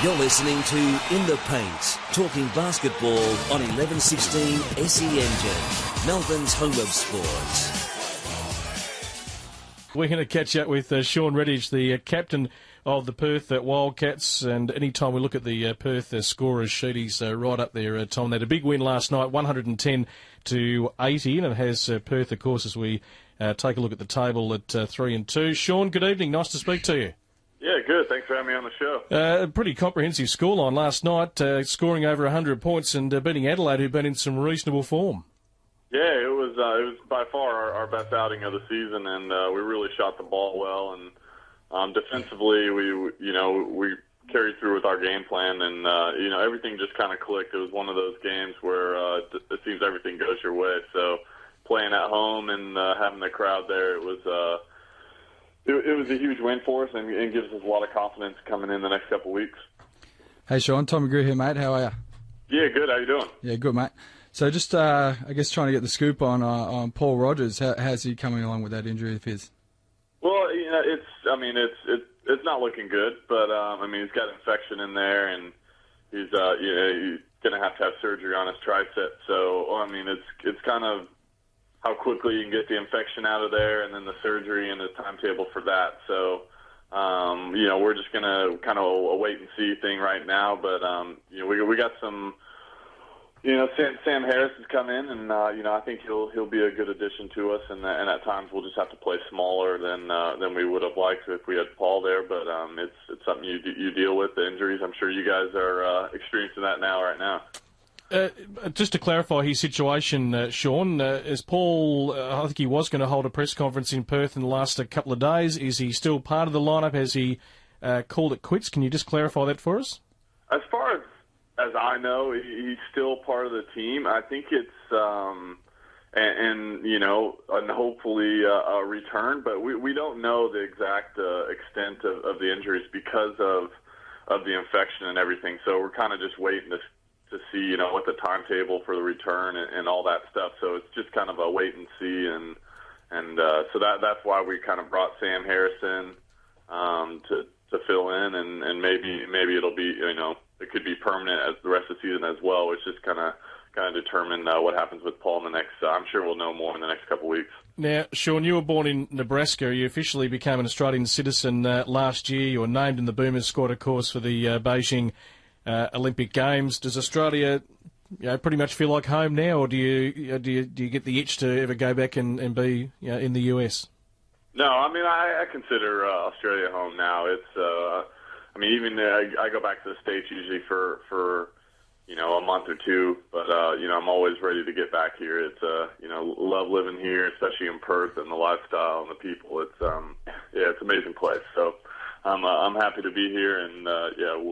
You're listening to In the Paint, talking basketball on 1116 SEN, Melbourne's home of sport. We're going to catch up with Shawn Redhage, the captain of the Perth Wildcats, and anytime we look at the Perth scorers sheet, he's right up there, Tom. They had a big win last night, 110-80, and it has Perth, of course, as we take a look at the table at 3-2. Shawn, good evening. Nice to speak to you. Yeah, good. Thanks for having me on the show. A pretty comprehensive scoreline last night, scoring over 100 points and beating Adelaide, who've been in some reasonable form. Yeah, it was by far our best outing of the season, and we really shot the ball well. And defensively, we carried through with our game plan, and everything just kind of clicked. It was one of those games where it seems everything goes your way. So playing at home and having the crowd there, it was a huge win for us, and gives us a lot of confidence coming in the next couple of weeks. Hey, Shawn, Tom McGrew here, mate. How are you? Yeah, good. How you doing? Yeah, good, mate. So just, I guess, trying to get the scoop on Paul Rodgers. How's he coming along with that injury of his? Well, it's not looking good, but he's got infection in there, and he's going to have surgery on his tricep. So it's kind of how quickly you can get the infection out of there, and then the surgery and the timetable for that. So, we're just going to kind of a wait and see thing right now. But, we got some, Sam Harris has come in, and, I think he'll be a good addition to us. And at times we'll just have to play smaller than we would have liked if we had Paul there. But it's something you deal with, the injuries. I'm sure you guys are experiencing that right now. Just to clarify his situation, Shawn, is Paul, I think he was going to hold a press conference in Perth in the last couple of days. Is he still part of the lineup? Has he called it quits? Can you just clarify that for us? As far as I know, he's still part of the team. I think it's, and hopefully a return, but we don't know the exact extent of the injuries because of the infection and everything. So we're kind of just waiting to see, what the timetable for the return and all that stuff. So it's just kind of a wait and see, and so that's why we kind of brought Sam Harrison to fill in, and maybe it'll be, it could be permanent as the rest of the season as well, which just kind of determine what happens with Paul in the next. I'm sure we'll know more in the next couple of weeks. Now, Shawn, you were born in Nebraska. You officially became an Australian citizen last year. You were named in the Boomers squad, of course, for the Beijing Olympic Games. Does Australia, pretty much feel like home now, or do you get the itch to ever go back and be, in the US? No, I consider Australia home now. It's, I go back to the States usually for a month or two, but I'm always ready to get back here. It's love living here, especially in Perth, and the lifestyle and the people. It's it's an amazing place. So I'm happy to be here, and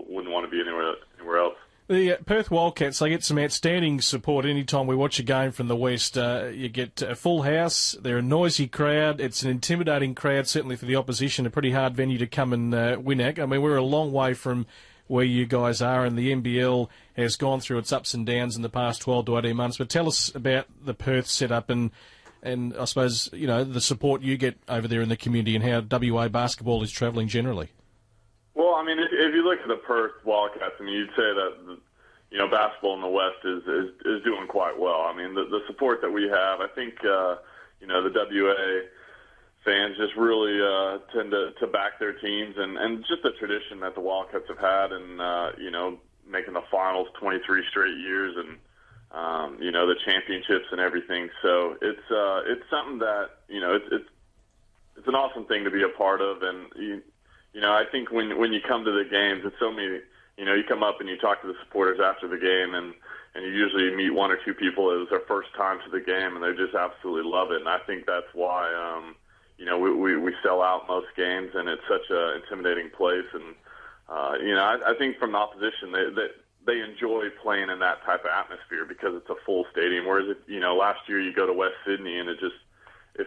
wouldn't want to be anywhere else. The Perth Wildcats, they get some outstanding support anytime we watch a game from the West. You get a full house, they're a noisy crowd, it's an intimidating crowd, certainly for the opposition, a pretty hard venue to come and win at. We're a long way from where you guys are, and the NBL has gone through its ups and downs in the past 12 to 18 months. But tell us about the Perth setup and I suppose, the support you get over there in the community and how WA basketball is travelling generally. Well, if you look at the Perth Wildcats, you'd say that, basketball in the West is doing quite well. The support that we have, I think, the WA fans just really tend to back their teams, and just the tradition that the Wildcats have had, and, making the finals 23 straight years, and, the championships and everything. So it's something that, it's an awesome thing to be a part of, and, I think when you come to the games, it's so many, you come up and you talk to the supporters after the game, and you usually meet one or two people that was their first time to the game, and they just absolutely love it. And I think that's why, we sell out most games, and it's such an intimidating place. And, I think from the opposition, they enjoy playing in that type of atmosphere because it's a full stadium. Whereas, last year you go to West Sydney and it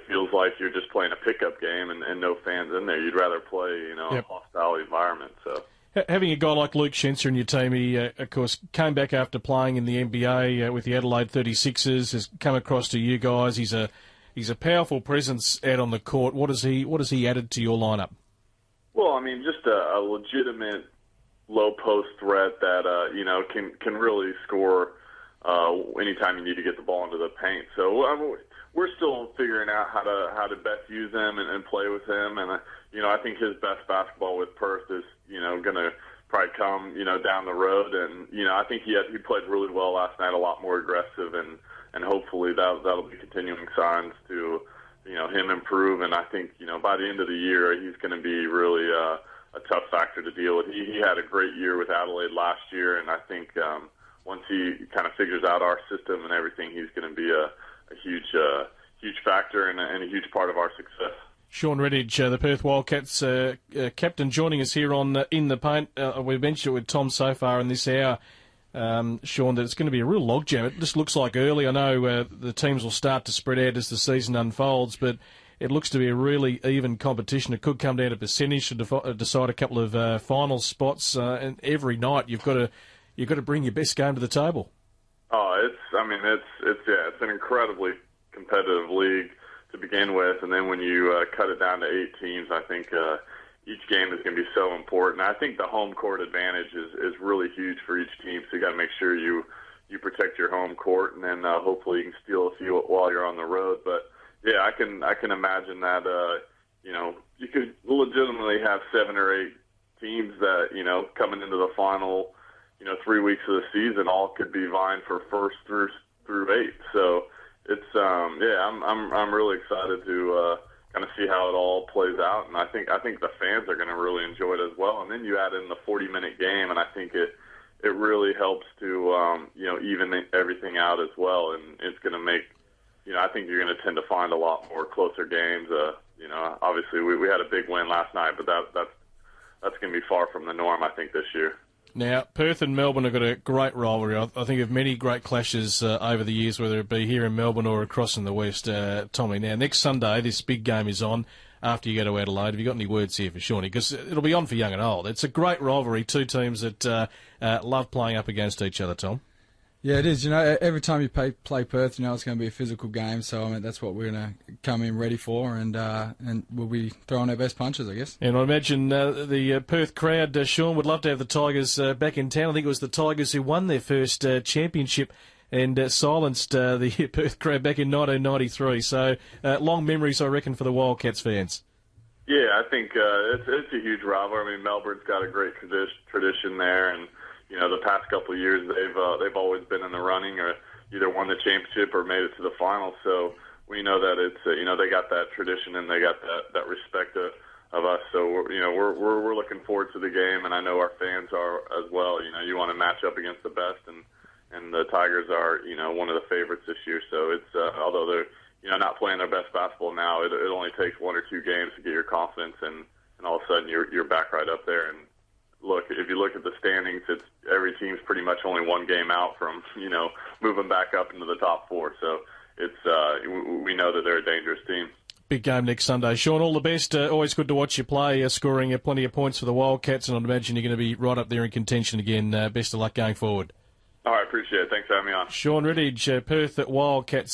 feels like you're just playing a pickup game and no fans in there. You'd rather play, a hostile environment. So having a guy like Luke Schenn in your team, he, of course, came back after playing in the NBA with the Adelaide 36ers, has come across to you guys. He's a powerful presence out on the court. What has he added to your lineup? Well, I mean, just a legitimate low post threat that can really score anytime you need to get the ball into the paint. So we're still figuring out how to best use him and play with him. And I think his best basketball with Perth is going to probably come down the road. And I think he played really well last night, a lot more aggressive, and hopefully that'll be continuing signs to him improve. And I think by the end of the year he's going to be really a tough factor to deal with. He had a great year with Adelaide last year, and I think once he kind of figures out our system and everything, he's going to be a huge factor and a huge part of our success. Shawn Redhage, the Perth Wildcats captain, joining us here on In the Paint. We've mentioned it with Tom so far in this hour, Shawn, that it's going to be a real logjam. It just looks like early. I know the teams will start to spread out as the season unfolds, but it looks to be a really even competition. It could come down to percentage to decide a couple of final spots, and every night you've got to bring your best game to the table. Oh, it's an incredibly competitive league to begin with, and then when you cut it down to 8 teams, I think each game is going to be so important. I think the home court advantage is really huge for each team, so you got to make sure you protect your home court, and then hopefully you can steal a few while you're on the road. But yeah, I can imagine that you could legitimately have 7 or 8 teams that coming into the final 3 weeks of the season all could be vying for first through 8. So it's I'm really excited to kind of see how it all plays out, and I think the fans are going to really enjoy it as well. And then you add in the 40-minute game, and I think it really helps to even everything out as well, and it's going to make I think you're going to tend to find a lot more closer games. Obviously we had a big win last night, but that's going to be far from the norm, I think, this year. Now, Perth and Melbourne have got a great rivalry. I think of many great clashes over the years, whether it be here in Melbourne or across in the West, Tommy. Now, next Sunday, this big game is on after you go to Adelaide. Have you got any words here for Shawnee? Because it'll be on for young and old. It's a great rivalry, two teams that love playing up against each other, Tom. Yeah, it is. Every time you play Perth, it's going to be a physical game. So, that's what we're going to come in ready for, and we'll be throwing our best punches, I guess. And I imagine the Perth crowd, Shawn, would love to have the Tigers back in town. I think it was the Tigers who won their first championship and silenced the Perth crowd back in 1993. So, long memories, I reckon, for the Wildcats fans. Yeah, I think it's a huge rivalry. I mean, Melbourne's got a great tradition there, and the past couple of years, they've always been in the running, or either won the championship or made it to the final. So we know that it's they got that tradition and they got that respect of us. So we're looking forward to the game, and I know our fans are as well. You want to match up against the best, and the Tigers are one of the favorites this year. So it's although they're not playing their best basketball now, it only takes 1 or 2 games to get your confidence, and all of a sudden you're back right up there. And look, if you look at the standings, it's every team's pretty much only 1 game out from moving back up into the top 4. So it's we know that they're a dangerous team. Big game next Sunday. Shawn, all the best. Always good to watch you play, scoring plenty of points for the Wildcats, and I'd imagine you're going to be right up there in contention again. Best of luck going forward. All right, appreciate it. Thanks for having me on. Shawn Redhage, Perth Wildcats